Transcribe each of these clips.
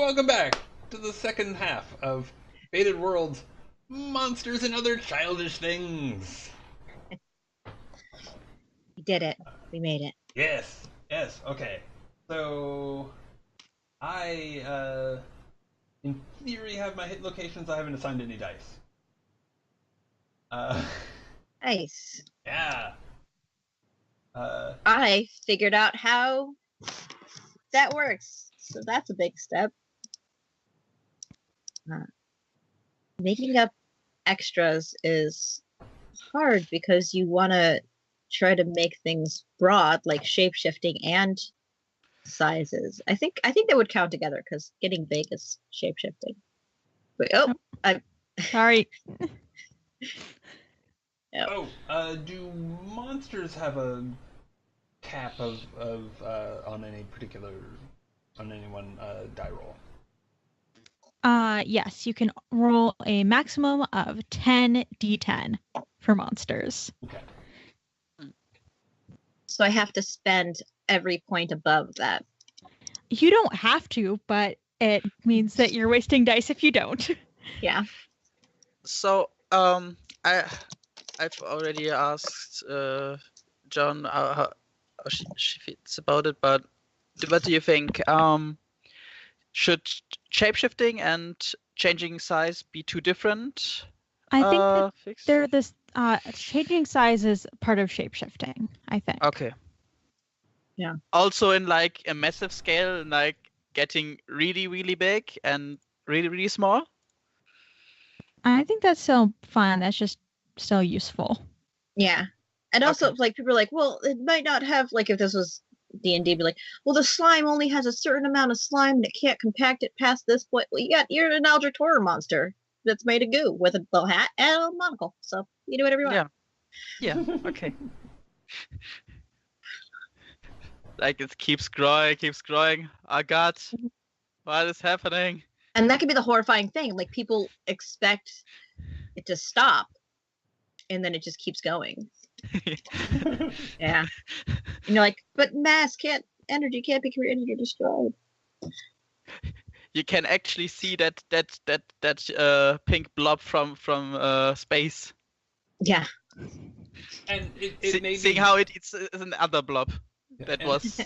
welcome back to the second half of Faded World's Monsters and Other Childish Things. We did it. We made it. Yes, okay. So, I, in theory, have my hit locations. I haven't assigned any dice. Nice. Yeah. I figured out how that works. So that's a big step. Making up extras is hard because you want to try to make things broad, like shape-shifting and sizes. I think that would count together because getting big is shape-shifting. Wait, I'm sorry. Yep. Do monsters have a cap of on any one die roll? Yes, you can roll a maximum of 10 d10 for monsters. Okay. So I have to spend every point above that. You don't have to, but it means that you're wasting dice if you don't. Yeah. So, I've already asked John how she feels about it, but what do you think? Should shapeshifting and changing size be too different? I think that they're this changing size is part of shapeshifting, I think. Okay. Yeah. Also in like a massive scale, like getting really, really big and really, really small? I think that's still fun. That's just still useful. Yeah. And also, like, people are like, well, it might not have, like, if this was D&D, be like, well, the slime only has a certain amount of slime and it can't compact it past this point. Well, you're an Eldritch Horror monster that's made of goo with a little hat and a monocle. So you do whatever you want. Yeah, okay. Like, it keeps growing. Oh, God. What is happening? And that can be the horrifying thing. Like, people expect it to stop, and then it just keeps going. Yeah. And you're like, but energy can't be created or destroyed. You can actually see that pink blob from space. Yeah. And it may seeing be... how it's another blob that and... was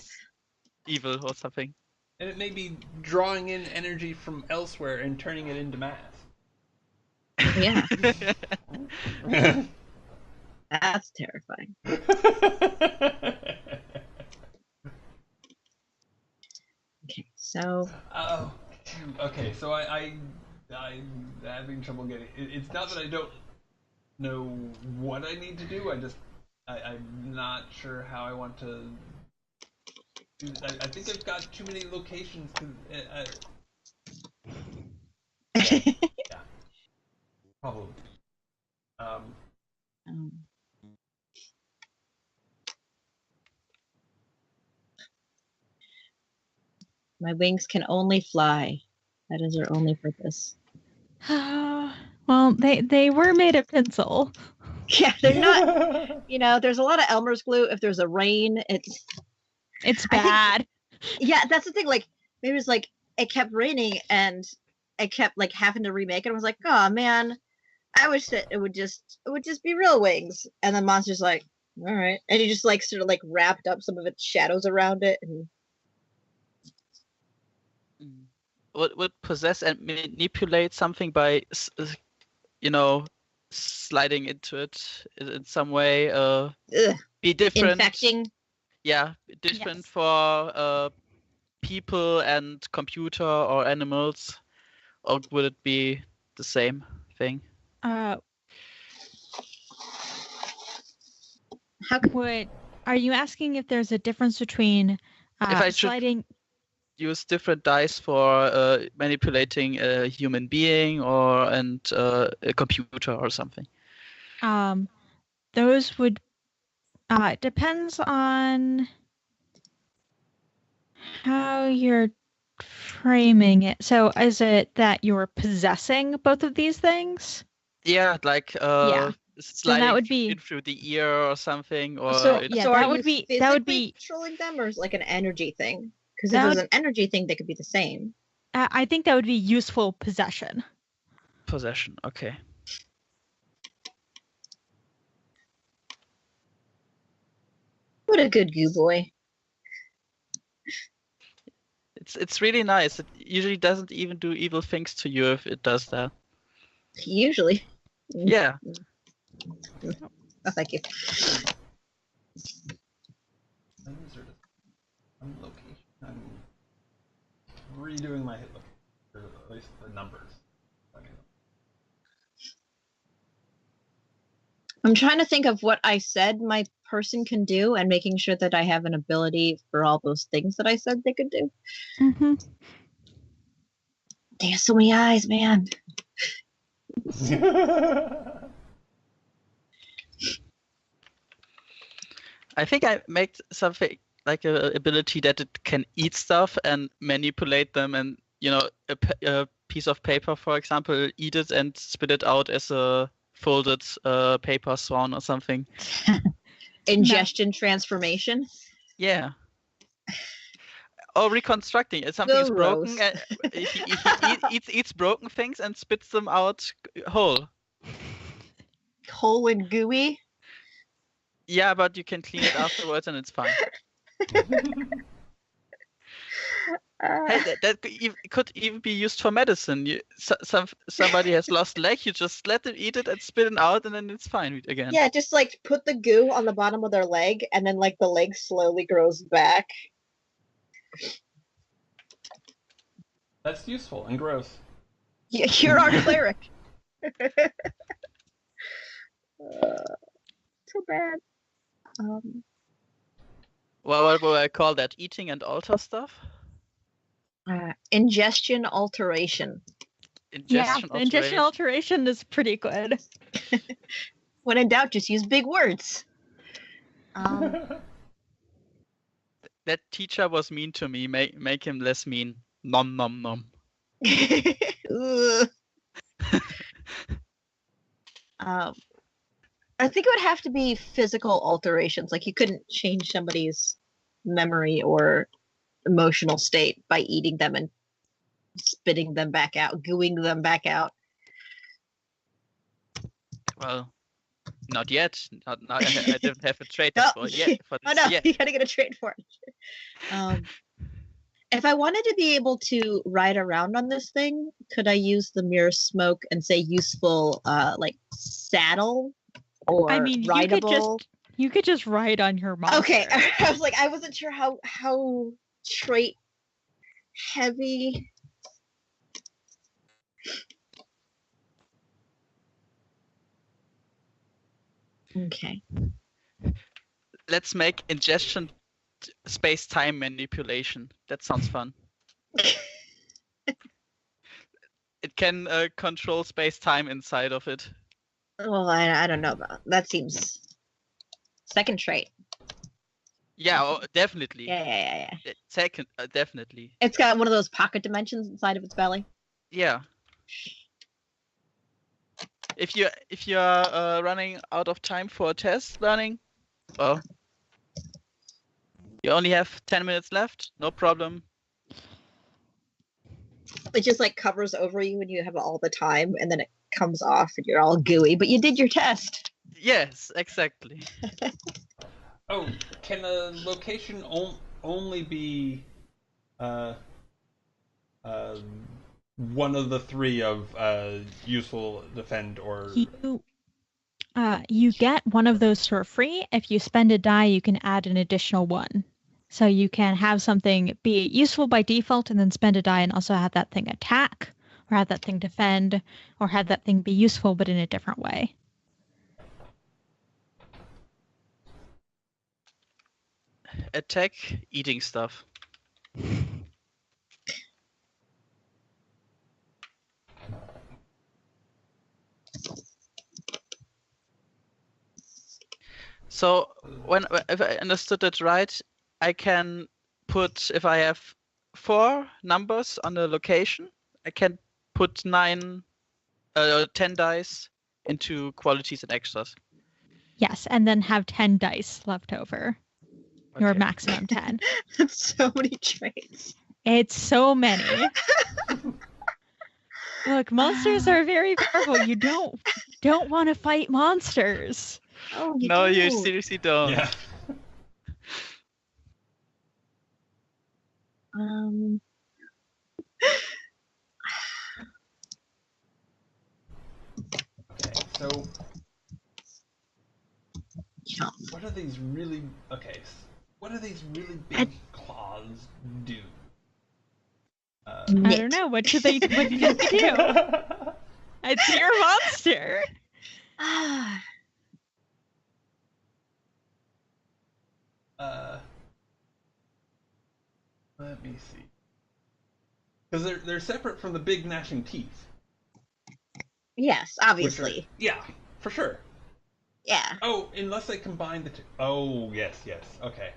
evil or something. And it may be drawing in energy from elsewhere and turning it into mass. Yeah. That's terrifying. Okay, so. Oh, okay. So I'm having trouble getting. It's not that I don't know what I need to do. I'm not sure how I want to. I think I've got too many locations to. Yeah. Probably. My wings can only fly. That is their only purpose. Well, they were made of tinsel. Yeah, they're not. There's a lot of Elmer's glue. If there's a rain, it's bad. Yeah, that's the thing. Like, maybe it's like it kept raining and I kept like having to remake it. I was like, oh man, I wish that it would just be real wings. And the monster's like, all right, and he just like sort of like wrapped up some of its shadows around it and. Would possess and manipulate something by, sliding into it in some way, be different. Infecting. Yeah, different for people and computer or animals, or would it be the same thing? Are you asking if there's a difference between if I sliding? Use different dice for manipulating a human being or a computer or something. Those would it depends on how you're framing it. So is it that you're possessing both of these things? Yeah, like sliding so that would be in through the ear or something, or that would be controlling them, or is it like an energy thing? Because if it was an energy thing, they could be the same. I think that would be useful possession. Possession. Okay. What a good goo boy. It's really nice. It usually doesn't even do evil things to you if it does that. Usually. Yeah. Oh, thank you. I'm location. I'm redoing my hit look, or at least the numbers. I'm trying to think of what I said my person can do and making sure that I have an ability for all those things that I said they could do. Mm-hmm. They have so many eyes, man. I think I made something like a ability that it can eat stuff and manipulate them, and a piece of paper, for example, eat it and spit it out as a folded paper swan or something. Ingestion transformation. Yeah. Or reconstructing. If something is broken, Gross. he eats broken things and spits them out whole. Whole and gooey. Yeah, but you can clean it afterwards and it's fine. Hey, that could even be used for medicine. Somebody has lost leg, you just let them eat it and spit it out, and then it's fine again. Yeah, just like put the goo on the bottom of their leg, and then like the leg slowly grows back. That's useful and gross. Yeah, you're our cleric. So bad. Well, what will I call that? Eating and alter stuff? Ingestion alteration. Ingestion alteration is pretty good. When in doubt, just use big words. That teacher was mean to me. Make him less mean. Nom nom nom. I think it would have to be physical alterations. Like you couldn't change somebody's memory or emotional state by eating them and spitting them back out, gooing them back out. Oh. Well, not yet. I didn't have a trait for yet. For this Oh no, yet. you gotta get a trait for it. If I wanted to be able to ride around on this thing, could I use the mirror smoke and say useful like saddle or rideable? You could just ride on your monster. Okay, I was like, I wasn't sure how trait heavy. Okay. Let's make ingestion space-time manipulation. That sounds fun. It can control space-time inside of it. Well, I don't know about that. Seems second trait. Yeah, definitely. Yeah. Second, definitely. It's got one of those pocket dimensions inside of its belly. Yeah. If you're running out of time for a test learning, well, you only have 10 minutes left. No problem. It just like covers over you when you have all the time, and then it comes off, and you're all gooey. But you did your test. Yes, exactly. Oh, can a location only be one of the three of useful, defend, or you get one of those for free. If you spend a die, you can add an additional one. So you can have something be useful by default and then spend a die and also have that thing attack, or have that thing defend, or have that thing be useful but in a different way. Attack, eating stuff. So if I understood it right, I can put, if I have 4 numbers on a location, I can put 10 dice into qualities and extras. Yes, and then have 10 dice left over. Okay. Your maximum 10. That's so many traits. It's so many. Look, monsters are very powerful. You don't want to fight monsters. Oh, No, you don't. seriously don't. Yeah. Okay, so Yeah. what are these really big claws do? I don't know. What do they do? It's your monster. Let me see. Because they're separate from the big gnashing teeth. Yes, obviously. Yeah, for sure. Yeah. Oh, unless they combine the two. Oh, yes. Okay.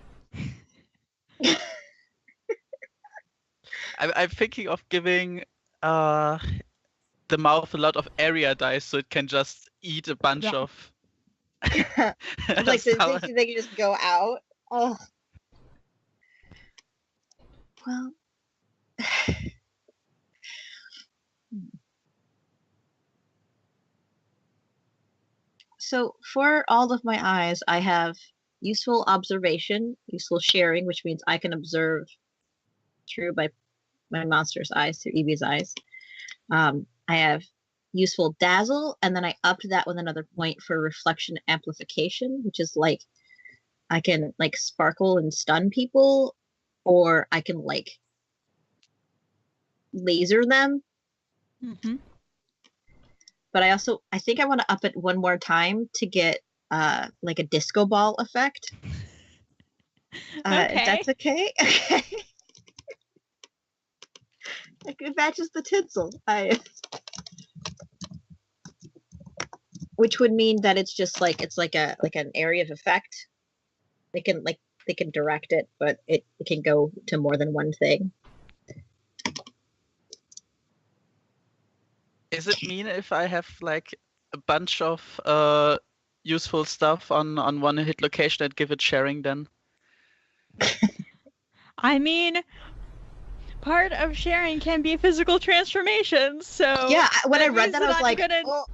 I'm thinking of giving the mouth a lot of area dice so it can just eat a bunch Yeah. of. Like they can just go out. Oh. Well. So for all of my eyes, I have useful observation, useful sharing, which means I can observe through my monster's eyes, through Evie's eyes. I have useful dazzle, and then I upped that with another point for reflection amplification, which is like I can like sparkle and stun people, or I can like laser them. Mm-hmm. But I think I want to up it one more time to get like a disco ball effect. Okay. If that's okay. Okay. It matches the tinsel. Which would mean that it's just like it's like an area of effect. They can direct it, but it can go to more than one thing. Is it mean if I have like a bunch of useful stuff on one hit location and give it sharing then? I mean, part of sharing can be physical transformations. So Yeah, when I read means that, I was I'm like, gonna oh,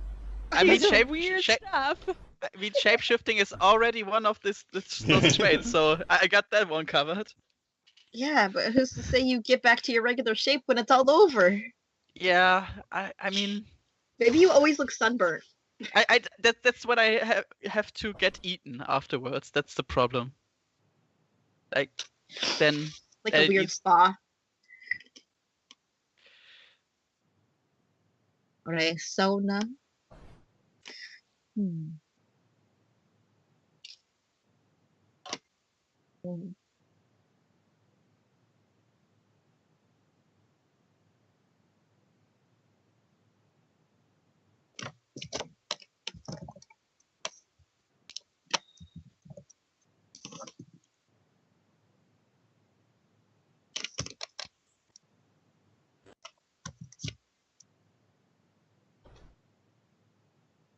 I mean, do some weird stuff. I mean, shapeshifting is already one of those traits, so I got that one covered. yeah, but who's to say you get back to your regular shape when it's all over? Yeah, I mean, Maybe you always look sunburnt. that's what I have to get eaten afterwards. That's the problem. Like, then Like a weird spa. Or a sauna. Hmm.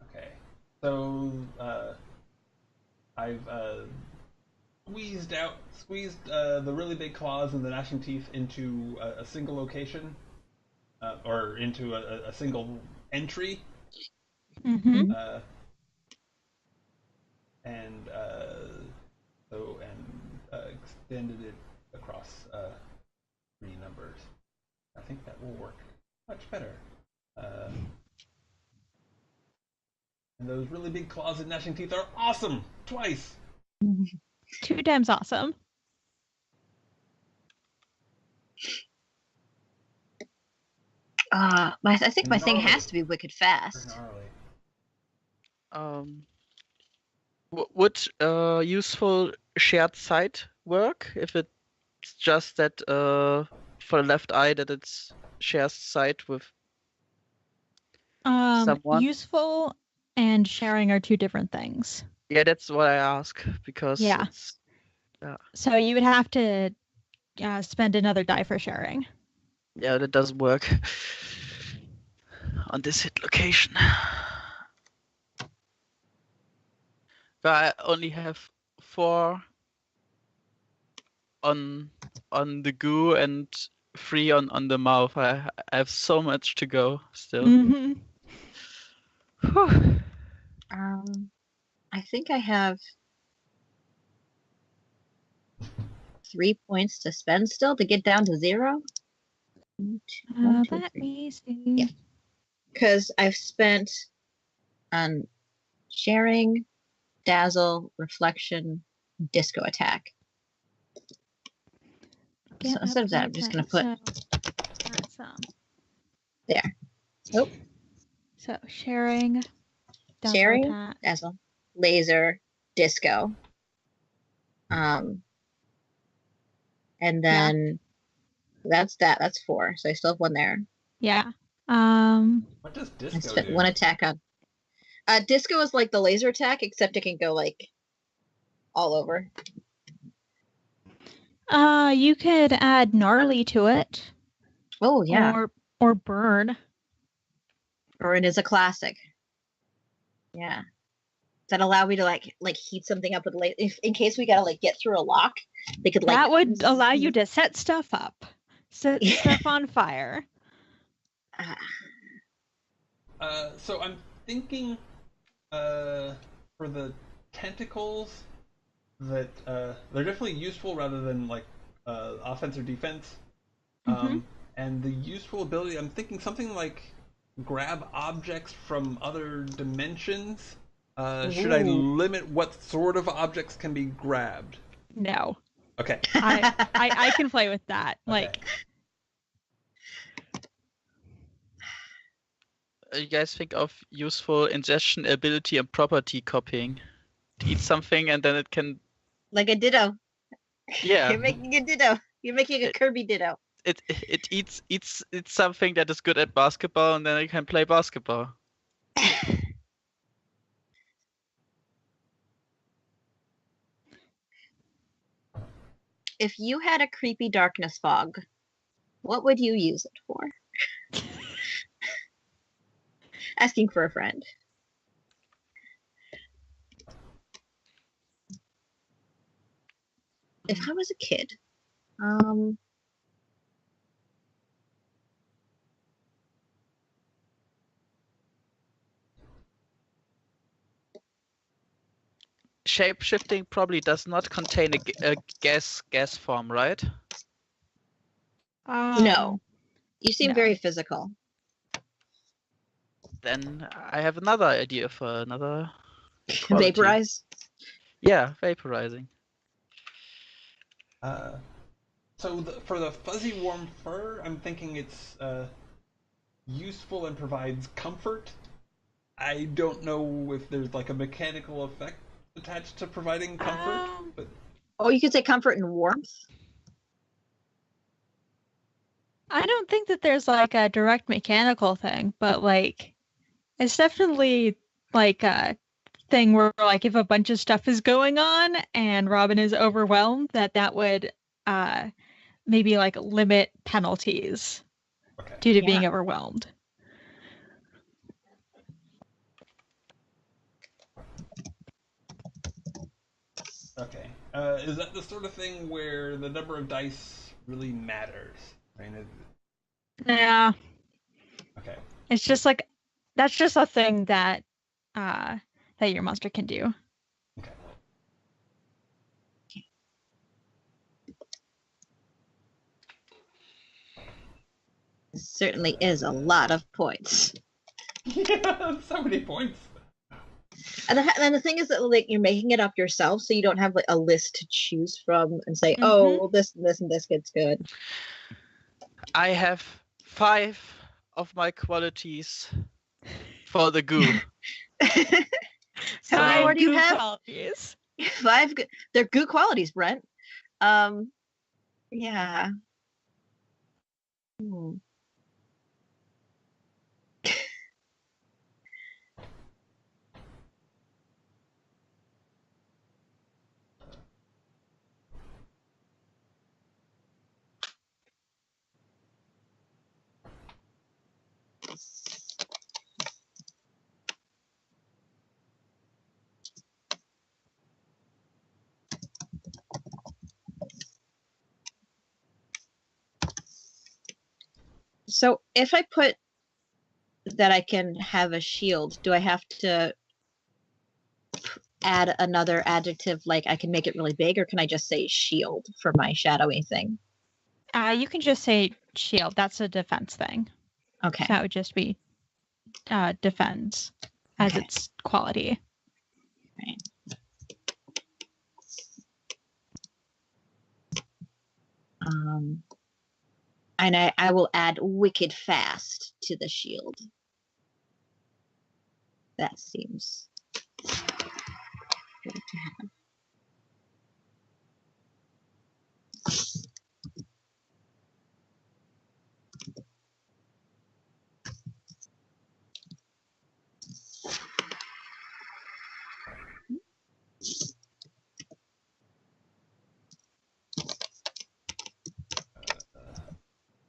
Okay. So I've squeezed the really big claws and the gnashing teeth into a single location, or into a single entry, Mm-hmm. and extended it across 3 numbers. I think that will work much better. And those really big claws and gnashing teeth are awesome! Twice! 2 times awesome. I think my thing Gnarly. has to be wicked fast. Gnarly. Would useful shared sight work if it's just that for the left eye that it shares sight with someone? Useful and sharing are 2 different things. Yeah, that's what I ask because Yeah. So you would have to spend another die for sharing. Yeah, that doesn't work on this hit location. But I only have 4 on the goo and free on the mouth. I have so much to go still. Mm-hmm. Whew. I think I have 3 points to spend still to get down to 0. Let me see. Because I've spent on sharing, dazzle, reflection, disco attack. So instead of that, I'm just going to put there. Nope. So sharing, dazzle Sharing, attack. dazzle, laser, disco. And then that's that. That's 4. So I still have 1 there. Yeah. What does I disco spent do? 1 attack on. Disco is like the laser attack, except it can go like all over. You could add gnarly to it. Oh yeah. Or burn. Burn is a classic. Yeah. That allow me to like heat something up with if in case we gotta like get through a lock, they could like that would allow you to set stuff up, set stuff on fire. So I'm thinking for the tentacles that they're definitely useful rather than like offense or defense. And the useful ability, I'm thinking something like grab objects from other dimensions. Should I limit what sort of objects can be grabbed? No. Okay. I can play with that. Okay. Like, You guys think of useful ingestion ability and property copying? It eats something and then it can. like a ditto. Yeah. You're making a ditto. You're making a Kirby ditto. It eats something that is good at basketball and then it can play basketball. If you had a creepy darkness fog, what would you use it for? Asking for a friend. If I was a kid, Shape-shifting probably does not contain a gas form, right? no. You seem no. very physical. Then I have another idea for another quality. Vaporize? Yeah, vaporizing. So for the fuzzy warm fur, I'm thinking it's useful and provides comfort. I don't know if there's like a mechanical effect attached to providing comfort, but Oh, you could say comfort and warmth. I don't think that there's like a direct mechanical thing, but like it's definitely like a thing where like if a bunch of stuff is going on and Robin is overwhelmed, that would maybe like limit penalties due to being overwhelmed. okay. Is that the sort of thing where the number of dice really matters? I mean, Yeah. Okay. It's just like that's just a thing that that your monster can do. Okay. Certainly is a lot of points. Yeah, so many points. And the thing is that like you're making it up yourself, so you don't have like a list to choose from and say, oh, well, this and this and this gets good. I have 5 of my qualities for the goo. How many more do you have? Qualities. 5 good. They're good qualities, Brent. Yeah. So if I put that I can have a shield, do I have to add another adjective, like I can make it really big, or can I just say shield for my shadowy thing? You can just say shield. That's a defense thing. Okay. So that would just be defense as its quality. Right. And I will add wicked fast to the shield. That seems good to have.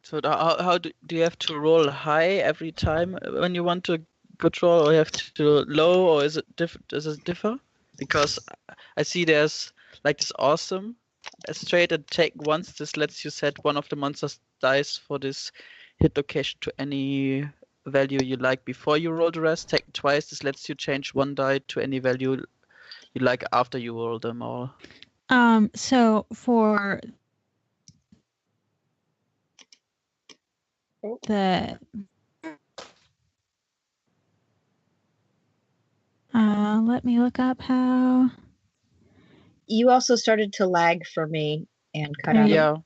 So how do you have to roll high every time when you want to good roll, or you have to low, or is it does it differ? Because I see there's like this awesome straight and take once. This lets you set one of the monster's dice for this hit location to any value you like before you roll the rest. Take twice. This lets you change one die to any value you like after you roll them all. So for the let me look up how. You also started to lag for me and cut out. Yeah.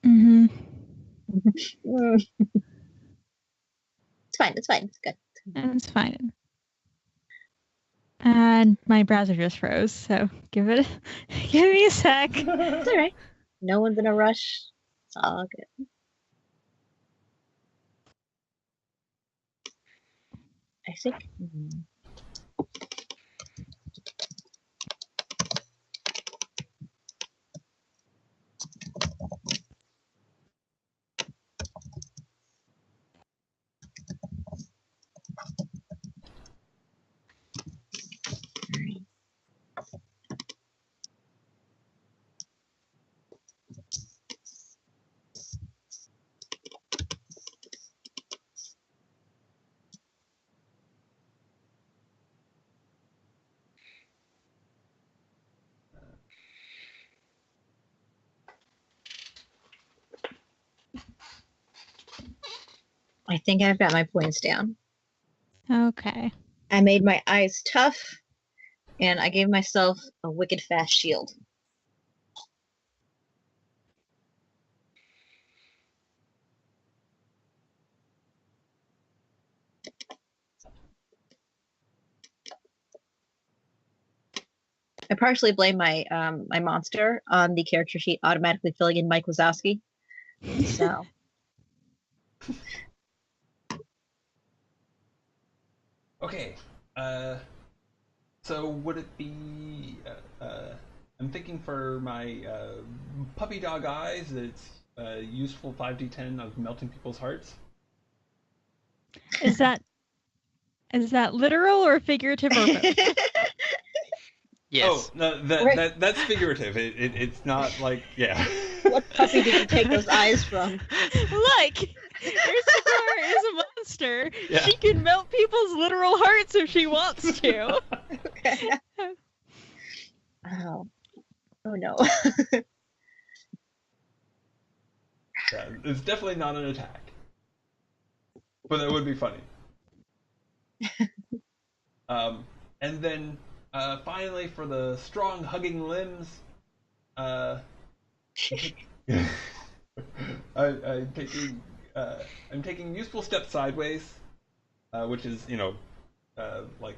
It's fine. It's fine. It's good. It's fine. And my browser just froze, so give me a sec. It's all right. No one's in a rush. It's all good. I think. I think I've got my points down. Okay. I made my eyes tough, and I gave myself a wicked fast shield. I partially blame my my monster on the character sheet automatically filling in Mike Wazowski. So. Okay. So would it be? I'm thinking for my puppy dog eyes, it's useful 5d10 of melting people's hearts. Is that literal or figurative or both? Yes. Oh no, that's figurative. It's not like What puppy did you take those eyes from? Look, Ursula is a monster. Yeah. She can melt people's literal hearts if she wants to. Okay. Oh no. Yeah, it's definitely not an attack, but that would be funny. And then finally, for the strong hugging limbs, I'm taking useful step sideways, which is like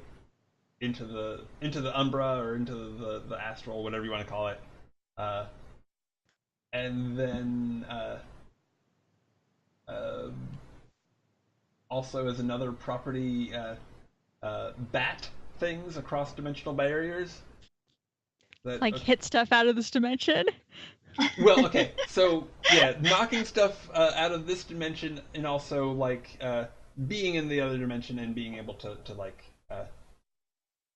into the umbra or into the astral, whatever you want to call it, and then also as another property, bat things across dimensional barriers. That, Like hit stuff out of this dimension. Well, okay, so yeah, knocking stuff out of this dimension, and also like being in the other dimension and being able to like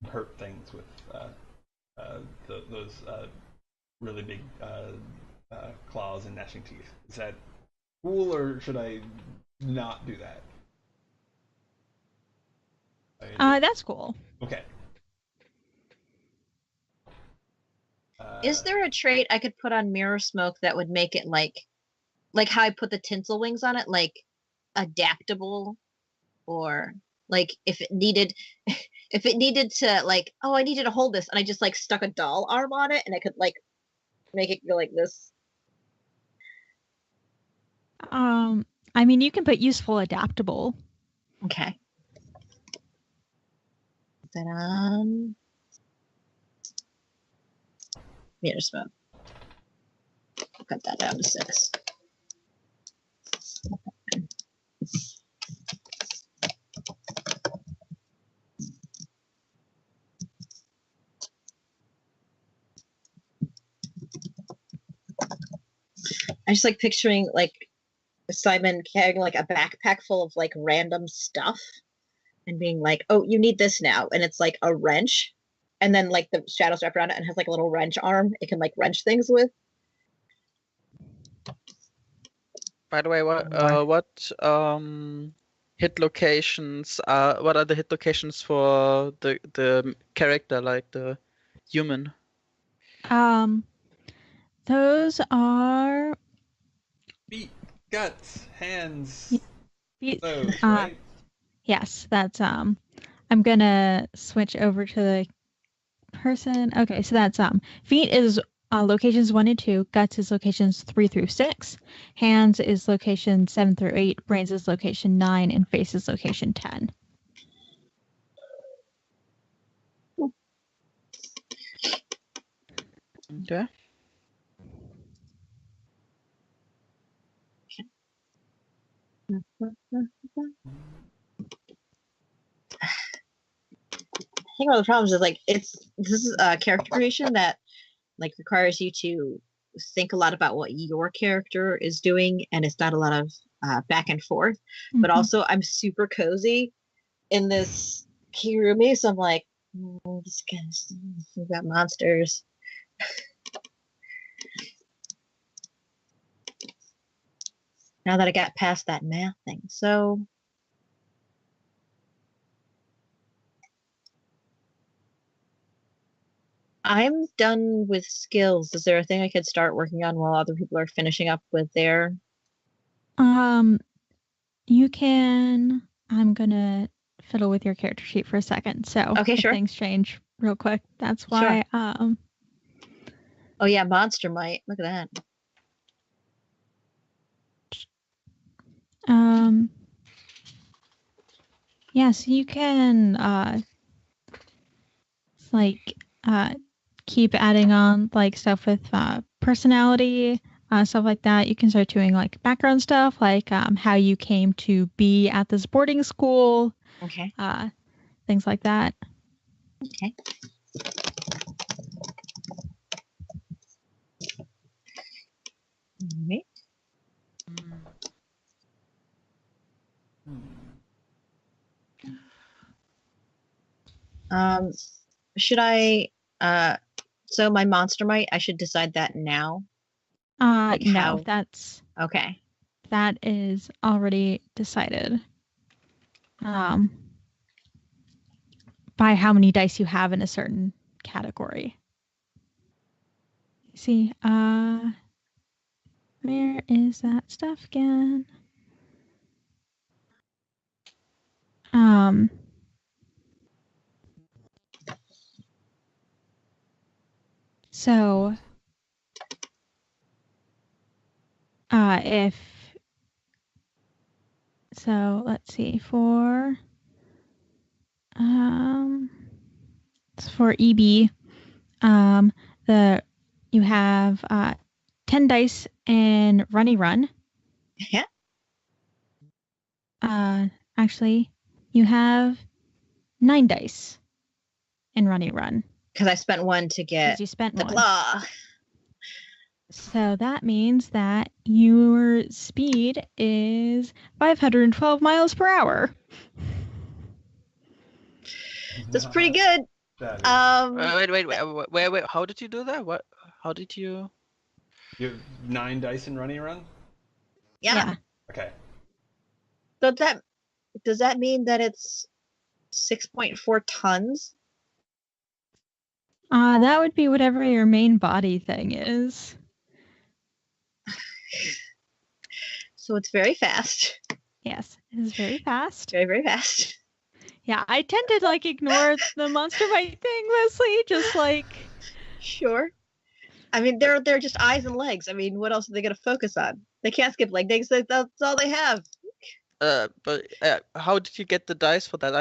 hurt things with those really big claws and gnashing teeth. Is that cool, or should I not do that. That's cool. Okay. Is there a trait I could put on mirror smoke that would make it like how I put the tinsel wings on it, like adaptable, or like if it needed to like, oh, I needed to hold this, and I just like stuck a doll arm on it, and I could like make it go like this. I mean, you can put useful adaptable. Okay. Put that on mirror smoke. Cut that down to 6. I just like picturing like Simon carrying like a backpack full of like random stuff and being like, oh, you need this now. And it's like a wrench. And then like the shadows wrap around it and has like a little wrench arm it can like wrench things with. By the way, what hit locations are? What are the hit locations for the character, like the human? Those are feet, guts, hands, feet. those, right? Yes, that's I'm gonna switch over to the person. Okay, so that's feet is locations 1 and 2, guts is locations 3 through 6, hands is location 7 through 8, brains is location 9, and face is location 10. Okay. I think one of the problems is like this is a character creation that like requires you to think a lot about what your character is doing, and it's not a lot of back and forth. But also, I'm super cozy in this Kirumi, so I'm like, this guy's we've got monsters. Now that I got past that math thing, so I'm done with skills. Is there a thing I could start working on while other people are finishing up with their? You can. I'm gonna fiddle with your character sheet for a second. So okay, sure. Things change real quick. That's why. Sure. Oh yeah, monster might. Look at that. Yeah, so you can keep adding on like stuff with personality, stuff like that. You can start doing like background stuff, like how you came to be at this boarding school. Okay. Things like that. Okay. Should I so my monster might, I should decide that now? Like no, that's okay. That is already decided. By how many dice you have in a certain category. See, where is that stuff again? So, let's see, for EB, you have 10 dice in Runny Run. Yeah. Actually, you have 9 dice in Runny Run. Because I spent 1 to get you spent the 1. claw. So that means that your speed is 512 miles per hour. That's pretty good. Wait. How did you do that? What? How did you? You have 9 dice in Runny Run? Yeah. Okay. Does that mean that it's 6.4 tons? That would be whatever your main body thing is. So it's very fast. Yes, it is very fast. Very, very fast. Yeah, I tend to like ignore the monster bite thing mostly, just like Sure. I mean, they're just eyes and legs. I mean, what else are they gonna focus on? They can't skip leg days. That's all they have. But how did you get the dice for that?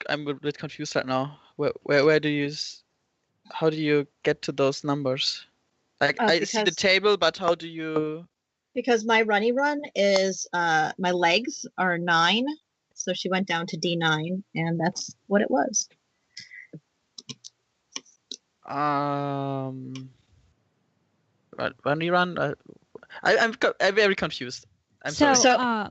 I'm a bit confused right now. Where do you how do you get to those numbers? Like I see the Because table, but how do you? because my runny run is my legs are 9, so she went down to D9, and that's what it was. Run run. I'm very confused. I'm so. sorry.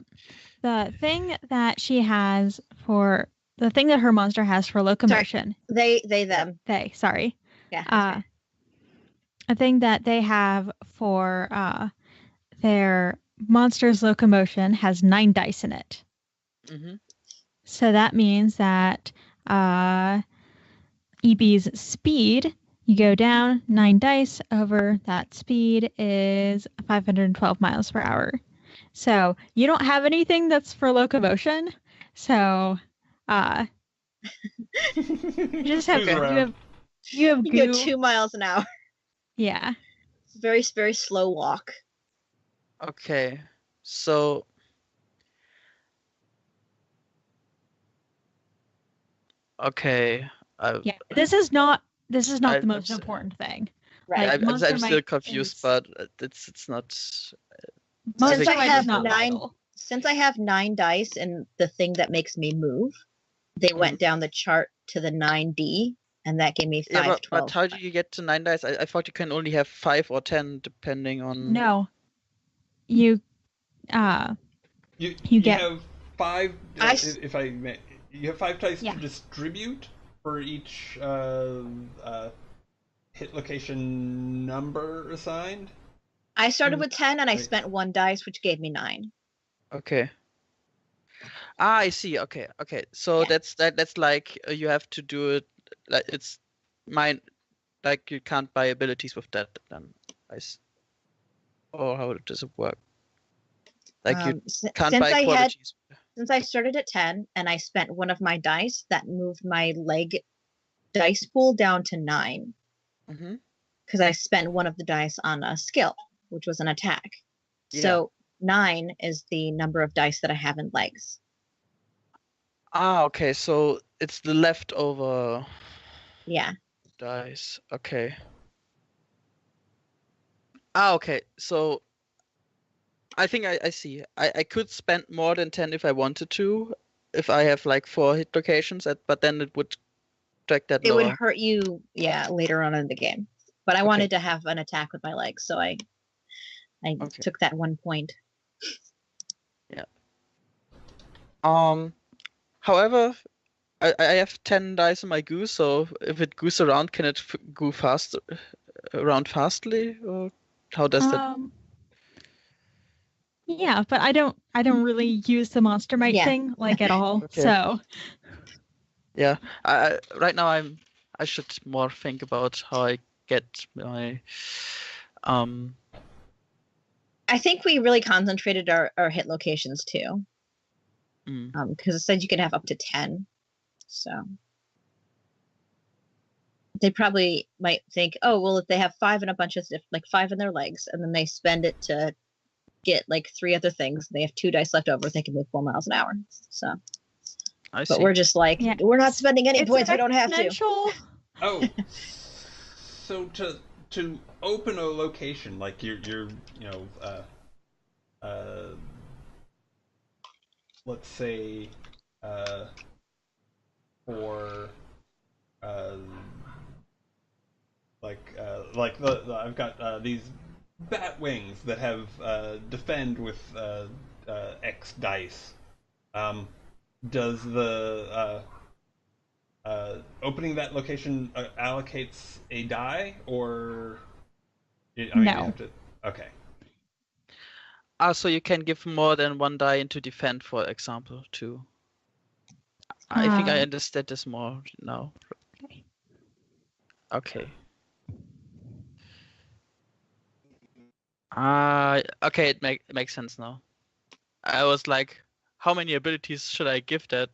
The thing that she has for the thing that her monster has for locomotion. Sorry. They them. They. Sorry. Yeah. A thing that they have for their monster's locomotion has 9 dice in it. Mm-hmm. So that means that EB's speed, you go down 9 dice over that speed is 512 miles per hour. So you don't have anything that's for locomotion. So you just have you have You goo. go 2 miles an hour. Yeah. It's a very, very slow walk. Okay, so Yeah, this is not the most important thing. Right. Like, I'm still confused, but it's not. Since I have 9, since I have 9 dice and the thing that makes me move, they went down the chart to the 9D, and that gave me 512. But how do you get to 9 dice? I thought you can only have 5 or 10 depending on. No. You get have 5. If I may, you have 5 dice to distribute for each hit location number assigned. I started with 10, and I spent 1 dice, which gave me 9. Okay. I see. Okay. So that's like you have to do it. Like it's mine. Like you can't buy abilities with that. Then or how does it work? Like you can't buy qualities. Since I started at 10 and I spent 1 of my dice, that moved my leg dice pool down to 9. Because I spent 1 of the dice on a skill, which was an attack. Yeah. So 9 is the number of dice that I have in legs. Okay. So it's the leftover. Yeah. Dice. Okay. Okay. So I think I see. I could spend more than 10 if I wanted to, if I have like 4 hit locations, but then it would track that lower. It would hurt you, later on in the game. But I wanted to have an attack with my legs, so I took that 1 point. Yeah. However, I have 10 dice in my goo, so if it goes around, can it go around fastly, or how does that? Yeah, but I don't really use the monster might thing like at all. So. Yeah, right now I should more think about how I get my. I think we really concentrated our hit locations too. Because it said you could have up to 10. So they probably might think, oh, well, if they have 5 and a bunch of like 5 in their legs, and then they spend it to get like 3 other things, they have 2 dice left over, they can move 4 miles an hour. So, but we're just like, we're not spending any points. We don't have to. Oh, so to open a location, like you're let's say for I've got these bat wings that have defend with X dice. Does the opening that location allocates a die, or no? Okay. So you can give more than one die into defend, for example, too. I think I understand this more now. Okay. Okay, it makes sense now. I was like, how many abilities should I give that?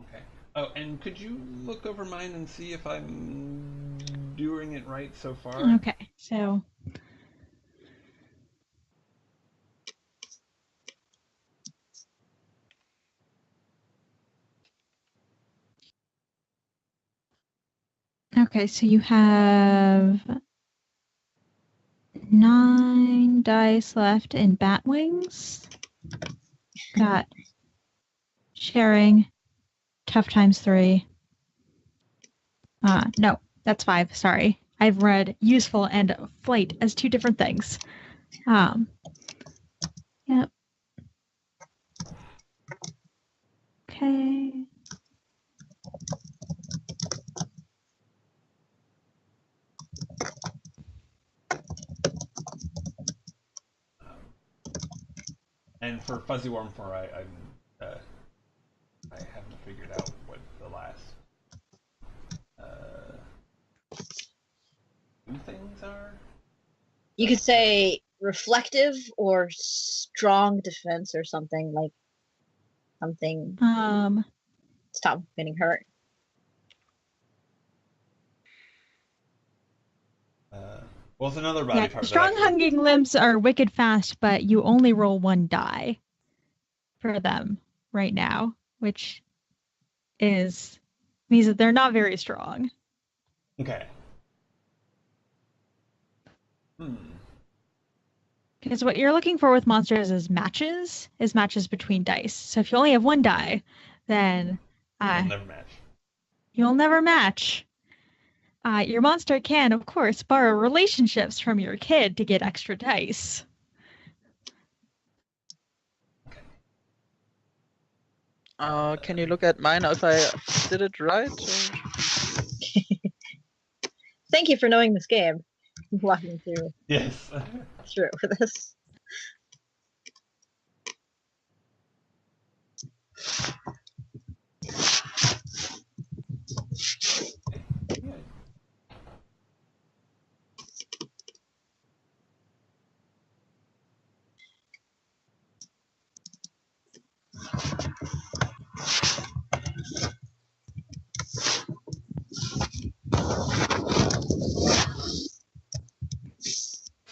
Okay. Oh, and could you look over mine and see if I'm doing it right so far? Okay, so you have 9 dice left in bat wings. Got sharing, tough times 3. No, that's 5. Sorry, I've read useful and flight as 2 different things. Yep. Okay. And for Fuzzy Worm 4, I haven't figured out what the last two things are. You could say reflective or strong defense or something like something. Stop getting hurt. Well, it's another body part. Strong hunging limbs are wicked fast, but you only roll 1 die for them right now, which means that they're not very strong. Okay. Because what you're looking for with monsters is matches between dice. So if you only have 1 die, then you'll never match. Your monster can, of course, borrow relationships from your kid to get extra dice. Can you look at mine if I did it right? Thank you for knowing this game. Walking through. Yes. Through this.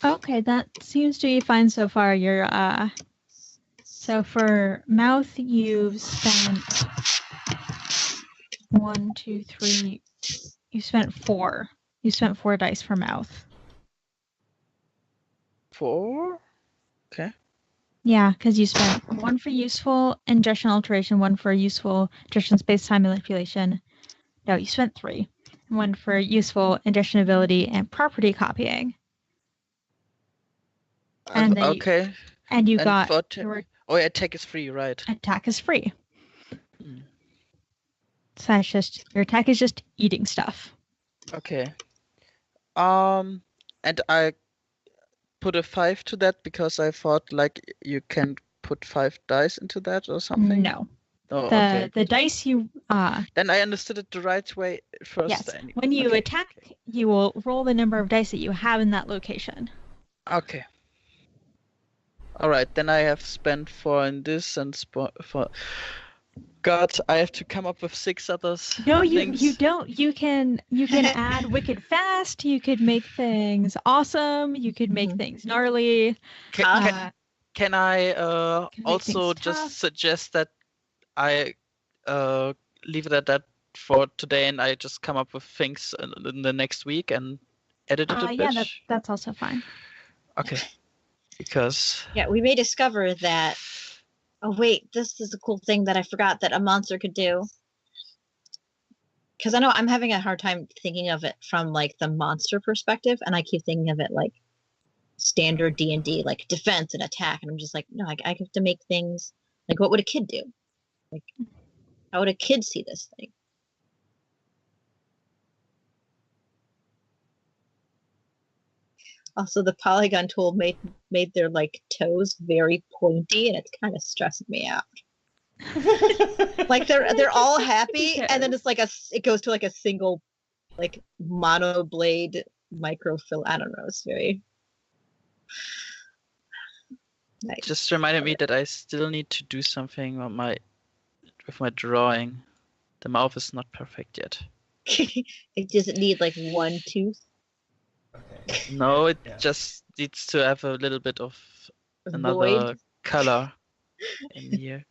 Okay, that seems to be fine so far. You're so for mouth you've spent 1, 2, 3. You spent 4. You spent 4 dice for mouth. 4? Okay. Yeah, because you spent 1 for useful ingestion alteration, 1 for useful ingestion space-time manipulation. No, you spent 3. 1 for useful ingestion ability and property copying. And then okay. And you got attack is free, right? Attack is free. So that's just your attack is just eating stuff. Okay. And I put a 5 to that because I thought like you can put 5 dice into that or something. No. Oh, okay. The dice you Then I understood it the right way first. Yes. When you attack, you will roll the number of dice that you have in that location. Okay. All right. Then I have spent 4 in this and for. God, I have to come up with 6 others. No, things. you don't. You can add wicked fast. You could make things awesome. You could make things gnarly. Can I Can make also things just tough. suggest that I leave it at that for today, and I just come up with things in the next week and edit it a Yeah, bit? that's also fine. Okay. Because Yeah, we may discover that. Oh wait, this is a cool thing that I forgot that a monster could do. Because I know I'm having a hard time thinking of it from like the monster perspective, and I keep thinking of it like standard D&D, like defense and attack, and I'm just like, no, I have to make things like, what would a kid do? Like, how would a kid see this thing? Also, the polygon tool made their like toes very pointy, and it's kind of stressing me out. Like they're all happy, and then it's like it goes to like a single like mono blade microfill. I don't know. It's very nice. just reminded me that I still need to do something on with my drawing. The mouth is not perfect yet. It doesn't need like one tooth. Okay. No, it Yeah. just needs to have a little bit of another Void. color in here.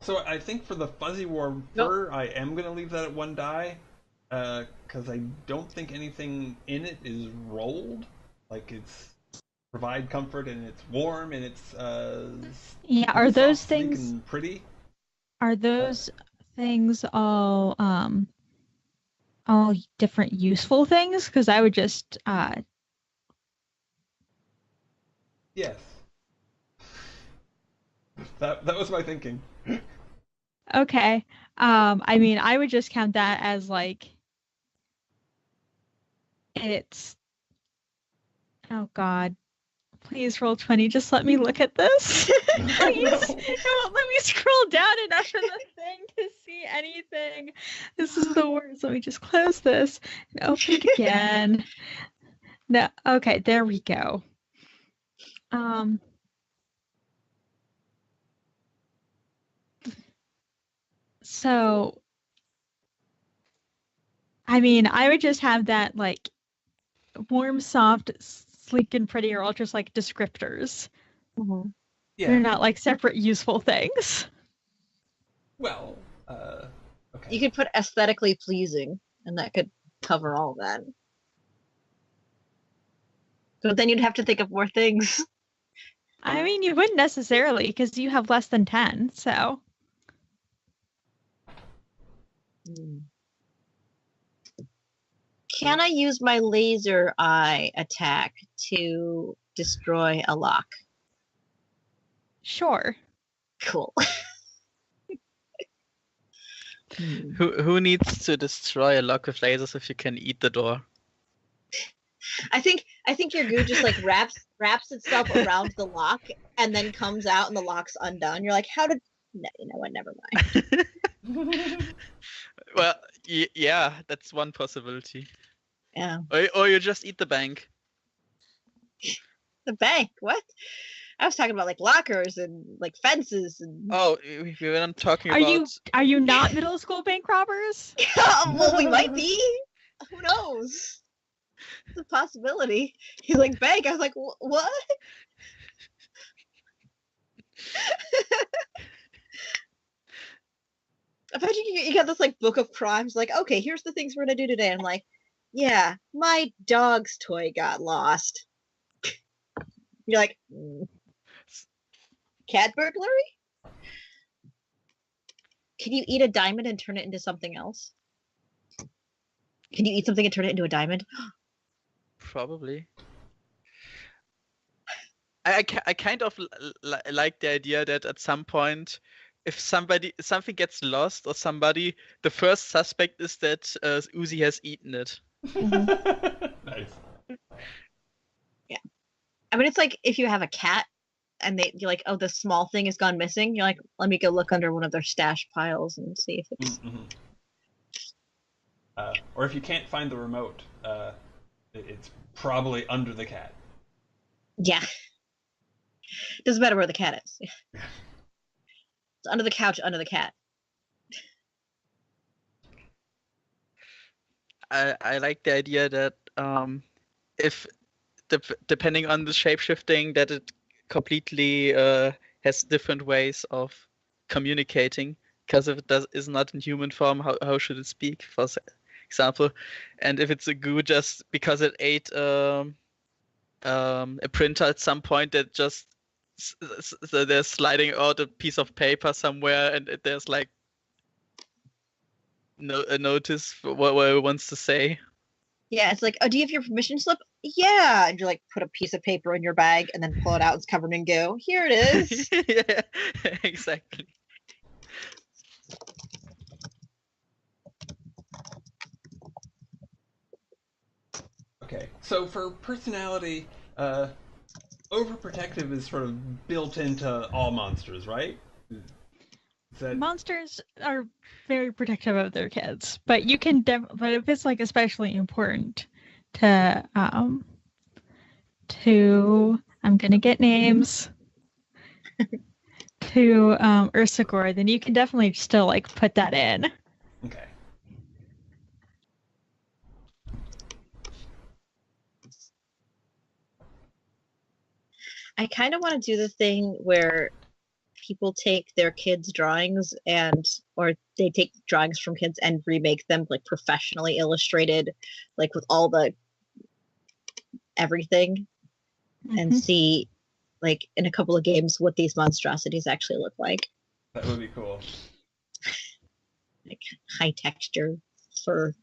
So I think for the fuzzy war fur, I am gonna leave that at 1 die, because I don't think anything in it is rolled. Like it's provide comfort and it's warm and it's Yeah, are those soft, sleek, things and pretty? are those things all different useful things? Because I would just Yes. That was my thinking. okay. I mean, I would just count that as like it's. Oh God. Please roll 20. Just let me look at this. Please. It won't let me scroll down enough in the thing to see anything. This is the worst. Let me just close this and open it again. No. Okay, there we go. So I mean, I would just have that like warm, soft, sleek, and pretty are all just like descriptors. Mm-hmm. Yeah. They're not like separate useful things. Well, okay. You could put aesthetically pleasing, and that could cover all that. But then you'd have to think of more things. I mean, you wouldn't necessarily because you have less than 10, so. Can I use my laser eye attack to destroy a lock? Sure. Cool. Who needs to destroy a lock with lasers if you can eat the door? I think your goo just like wraps itself around the lock and then comes out and the lock's undone. You're like, how did? No, you know what? Never mind. Well, yeah, that's one possibility. Yeah. Or you just eat the bank. The bank? What? I was talking about like lockers and like fences and. Oh, we were not talking about. Are you not middle school bank robbers? Well, we might be. Who knows? It's a possibility. He's like, bank. I was like, what? Imagine you got this like book of crimes. Like, okay, here's the things we're gonna do today. I'm like, yeah, my dog's toy got lost. You're like, cat burglary? Can you eat a diamond and turn it into something else? Can you eat something and turn it into a diamond? Probably. I kind of like the idea that at some point, if something gets lost or somebody, the first suspect is that Uzi has eaten it. Nice. Yeah. I mean, it's like if you have a cat and you're like, oh, this small thing has gone missing. You're like, let me go look under one of their stash piles and see if it's. Mm-hmm. Or if you can't find the remote, it's probably under the cat. Yeah. Doesn't matter where the cat is. under the couch, under the cat. I like the idea that if depending on the shapeshifting, that it completely has different ways of communicating. Because if it is not in human form, how should it speak, for example? And if it's a goo just because it ate a printer at some point, that just so they're sliding out a piece of paper somewhere, and there's like a notice for what it wants to say. Yeah, it's like, oh, do you have your permission slip? Yeah. And you like put a piece of paper in your bag and then pull it out. It's covered in goo. Here it is. Yeah, exactly. Okay, so for personality, overprotective is sort of built into all monsters, right? Is that... Monsters are very protective of their kids, but you can but if it's like especially important to I'm gonna get names to Ursagor, then you can definitely still like put that in. Okay. I kind of want to do the thing where people take their kids' drawings or they take drawings from kids and remake them like professionally illustrated, like with all the everything, and see like in a couple of games what these monstrosities actually look like. That would be cool. Like high texture fur.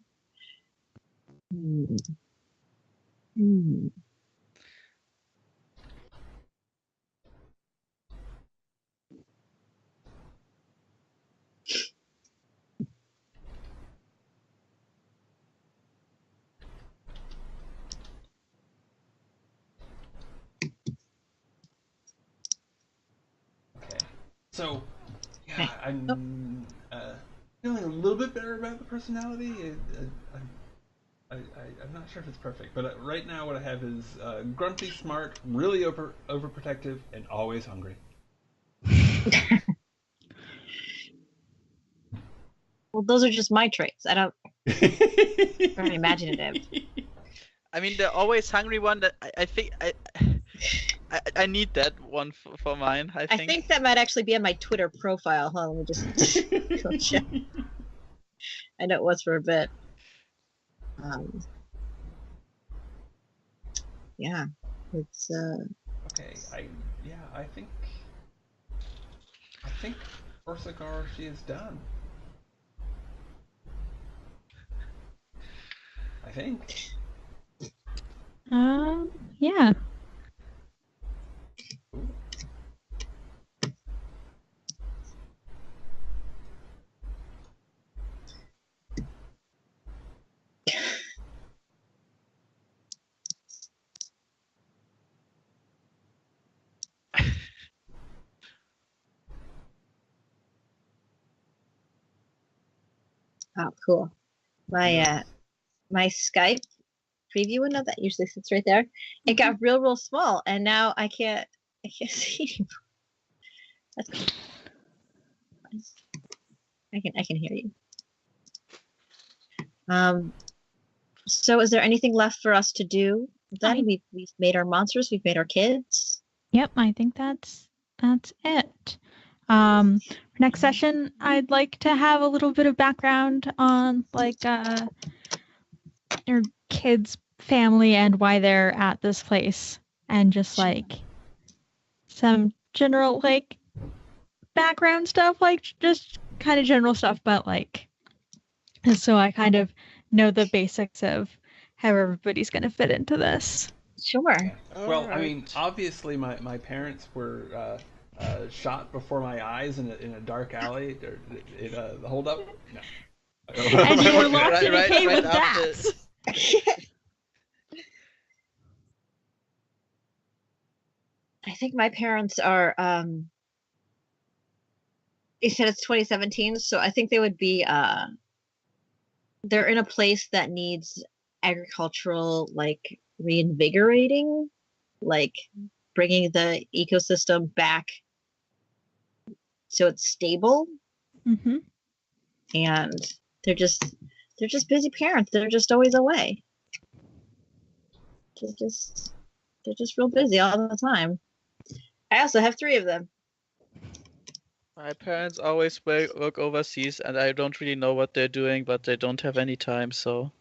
Okay. So, yeah, I'm feeling a little bit better about the personality. I'm not sure if it's perfect, but right now what I have is grumpy, smart, really overprotective, and always hungry. Well, those are just my traits. I don't. Very imaginative. I mean, the always hungry one. That I think I need that one for mine. I think that might actually be on my Twitter profile. Huh? Let me just go check. I know it was for a bit. Yeah, it's Okay, I think Ursagor, she is done. I think. Yeah. oh cool. My my Skype preview window that usually sits right there. It got real small, and now I can't see anymore. That's cool. I can hear you. So is there anything left for us to do? Then we've made our monsters, we've made our kids. Yep, I think that's it. For next session, I'd like to have a little bit of background on like your kids' family and why they're at this place, and just like some general like background stuff, like just kind of general stuff, but like so I kind of know the basics of how everybody's gonna fit into this. Sure. Well, I mean, obviously my parents were shot before my eyes in a dark alley. The hold up? No. And you were locked in a cave with bats. I think my parents are you said it's 2017, so I think they would be they're in a place that needs agricultural like reinvigorating, like bringing the ecosystem back so it's stable, Mm-hmm. and they're just busy parents. They're just always away. They're just real busy all the time. I also have 3 of them. My parents always work overseas, and I don't really know what they're doing, but they don't have any time, so.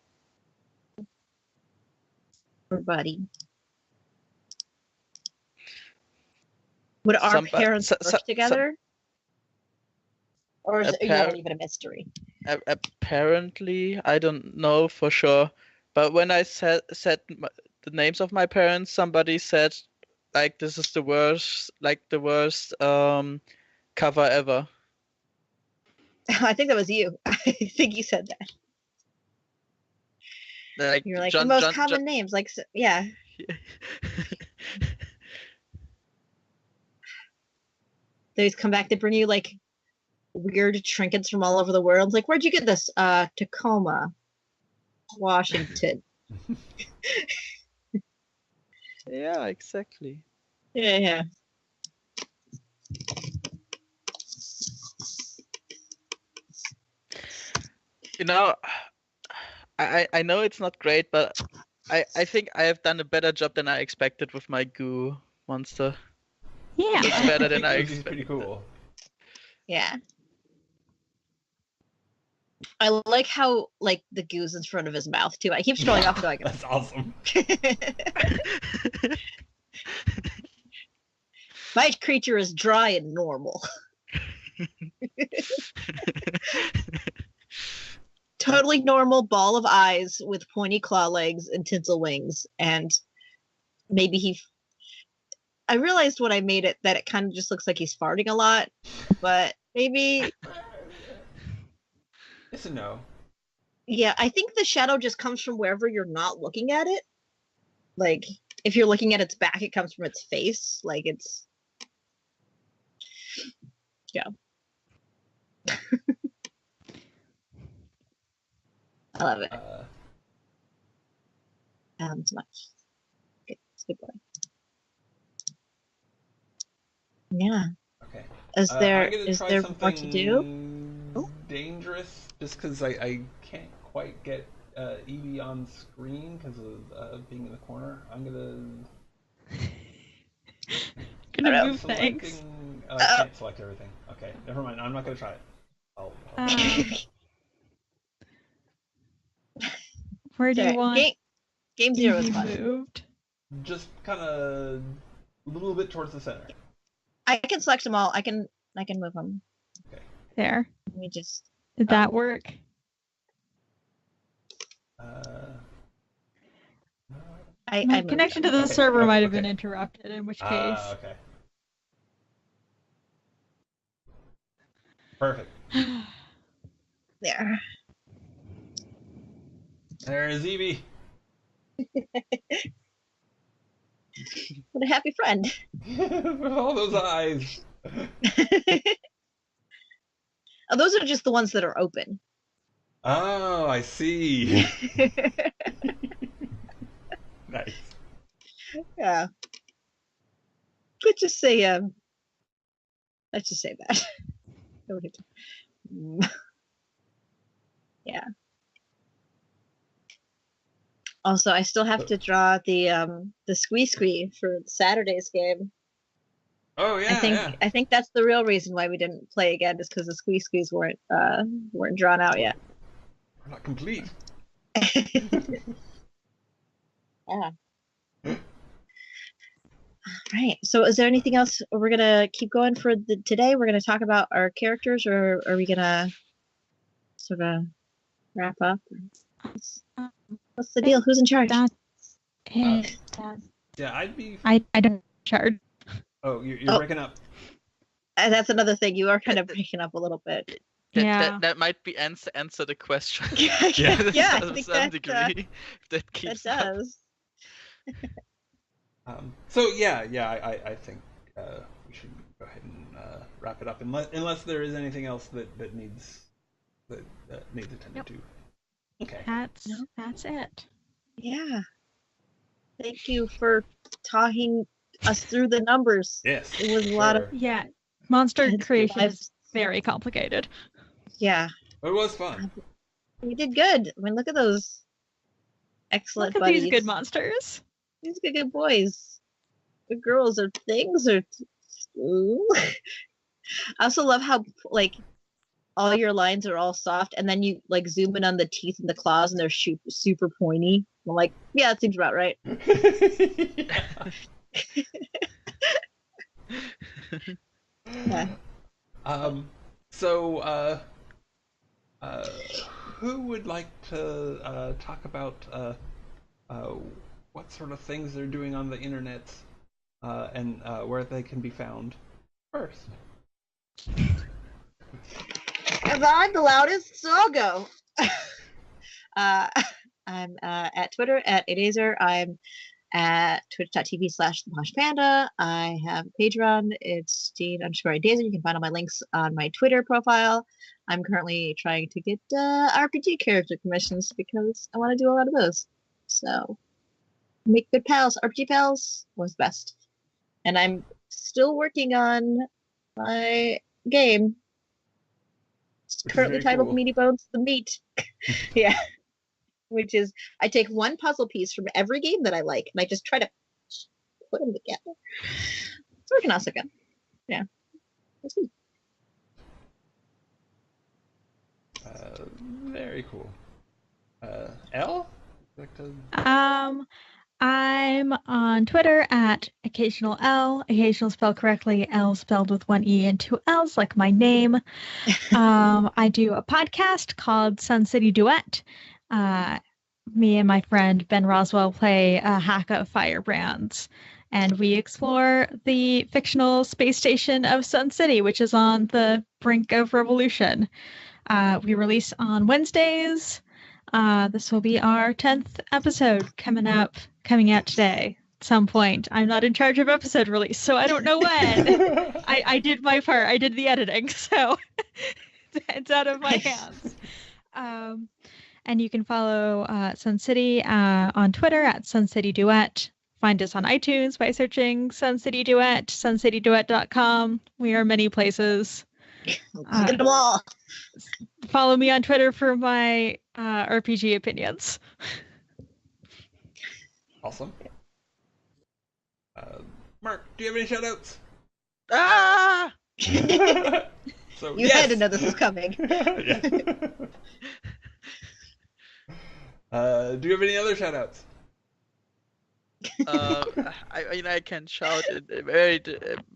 Poor buddy. Would our parents work together? Or is it not even a mystery? Apparently, I don't know for sure. But when I said the names of my parents, somebody said, like, this is the worst cover ever. I think that was you. I think you said that. Like, you're like, the most common names. Like, yeah. They always come back to bring you, like, weird trinkets from all over the world. Like, where'd you get this? Tacoma, Washington. Yeah, exactly. Yeah. You know, I know it's not great, but I think I have done a better job than I expected with my goo monster. Yeah. It's better than I It's expected. pretty cool. Yeah. I like how, like, the goo's in front of his mouth, too. I keep scrolling up and going, That's awesome. My creature is dry and normal. Totally normal ball of eyes with pointy claw legs and tinsel wings. And maybe I realized when I made it that it kind of just looks like he's farting a lot, but maybe. Yes and no. Yeah, I think the shadow just comes from wherever you're not looking at it. Like, if you're looking at its back, it comes from its face. Like, it's. Yeah. I love it. So much. Good. It's a good boy. Yeah. Okay. Is there try more to do? Dangerous, just because I can't quite get Evie on screen because of being in the corner. I'm Gonna move things. I can't select everything. Okay, never mind. I'm not gonna try it. Where do you want Game 0 is fun. moved? Just kind of a little bit towards the center. I can select them all. I can move them. Okay. There. Let me just. Did that work? My connection to the server might have been interrupted, in which case. Okay. Perfect. There. There's Evie. What a happy friend. With all those eyes. Oh, those are just the ones that are open. Oh, I see. Nice. Yeah. Let's just say that. Yeah. Also, I still have to draw the squee for Saturday's game. Oh yeah. I think that's the real reason why we didn't play again, is because the squees weren't drawn out yet. We're not complete. Yeah. Right. So is there anything else we're gonna keep going for today? We're gonna talk about our characters, or are we gonna sort of wrap up? What's the deal? Who's in charge? Yeah, I'd be. I don't charge. Oh, you're breaking up. That's another thing. You are kind of breaking up a little bit. That might be answer the question. Yeah, I think some degree. That does. So I think we should go ahead and wrap it up, unless there is anything else that needs attended to. Okay. That's it. Yeah. Thank you for talking us through the numbers. Yes. It was a lot of. Yeah. Monster It's creation live- is very complicated. Yeah, But it was fun. we did good. I mean, look at those excellent Look at buddies. these good monsters. These good boys. The girls are things or. Ooh. I also love how like all your lines are all soft, and then you like zoom in on the teeth and the claws, and they're super pointy. I'm like, yeah, that seems about right. Yeah. So, who would like to talk about what sort of things they're doing on the internet and where they can be found first? As I'm the loudest, so I'll go. I'm at Twitter at Adazer. I'm at twitch.tv/thepanda. I have a Patreon. It's Dean_Adazer. You can find all my links on my Twitter profile. I'm currently trying to get RPG character commissions because I want to do a lot of those. So make good pals. RPG pals was best. And I'm still working on my game. It's currently titled cool. Meaty Bones the Meat. Yeah. Which is, I take one puzzle piece from every game that I like, and I just try to put them together. It's working out so good. Yeah. That's good. Very cool. Elle? Like to... I'm on Twitter at occasional L, occasional spelled correctly, L spelled with one E and two L's, like my name. I do a podcast called Sun City Duet. Me and my friend Ben Roswell play a hack of Firebrands, and we explore the fictional space station of Sun City, which is on the brink of revolution. We release on Wednesdays. This will be our 10th episode coming out today at some point. I'm not in charge of episode release, so I don't know when. I did my part. I did the editing, so it's out of my hands. And you can follow Sun City on Twitter at Sun City Duet. Find us on iTunes by searching Sun City Duet, suncityduet.com. We are many places. Look at them all. Follow me on Twitter for my RPG opinions. Awesome. Mark, do you have any shoutouts? Ah! So, You had to know this was coming. Do you have any other shoutouts? I can shout in very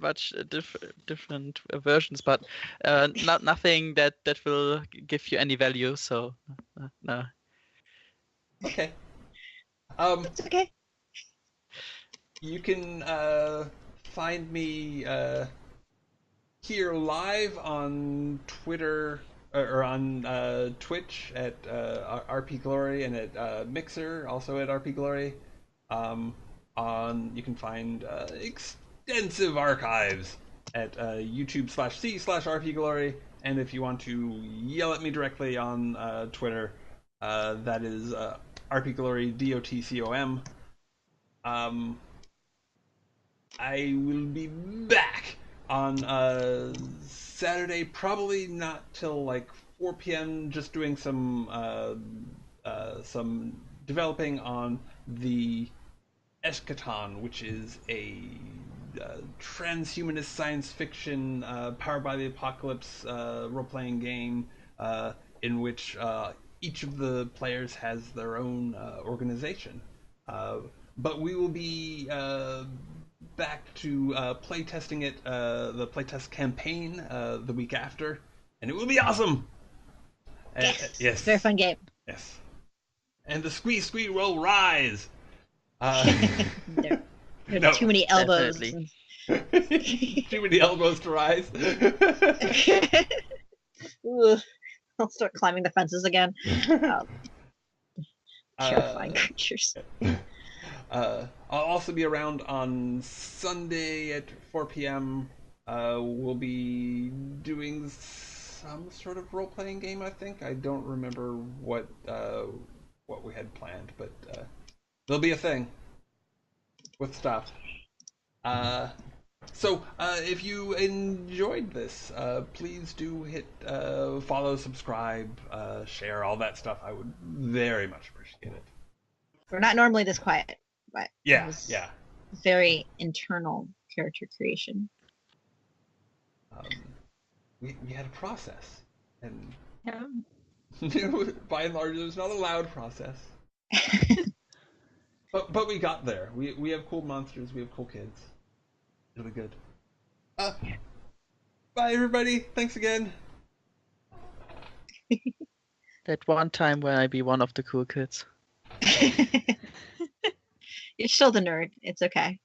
much different versions, but nothing that will give you any value. So no. Okay. It's okay. You can find me here live on Twitter or on Twitch at RPGlory and at Mixer, also at RPGlory. You can find extensive archives at YouTube/C/RPGlory, and if you want to yell at me directly on Twitter, that is RPGlory DOTCOM. I will be back on Saturday, probably not till like 4 p.m. Just doing some developing on the Eschaton, which is a transhumanist science fiction powered by the apocalypse role-playing game in which each of the players has their own organization. But we will be back to playtesting it, the playtest campaign, the week after, and it will be awesome! Yes. Very fun game. Yes. And the squeeze will rise! There are No, too many elbows. definitely. Too many elbows to rise. Ugh. I'll start climbing the fences again. Terrifying creatures. I'll also be around on Sunday at 4 p.m. We'll be doing some sort of role-playing game, I think. I don't remember what we had planned, but there'll be a thing with stuff. So, if you enjoyed this, please do hit follow, subscribe, share, all that stuff. I would very much appreciate it. We're not normally this quiet, but it was Yeah. very internal character creation. We had a process, and Yeah. by and large, it was not a loud process. But we got there. We have cool monsters. We have cool kids. Really good. Bye, everybody. Thanks again. That one time when I be one of the cool kids. You're still the nerd. It's okay.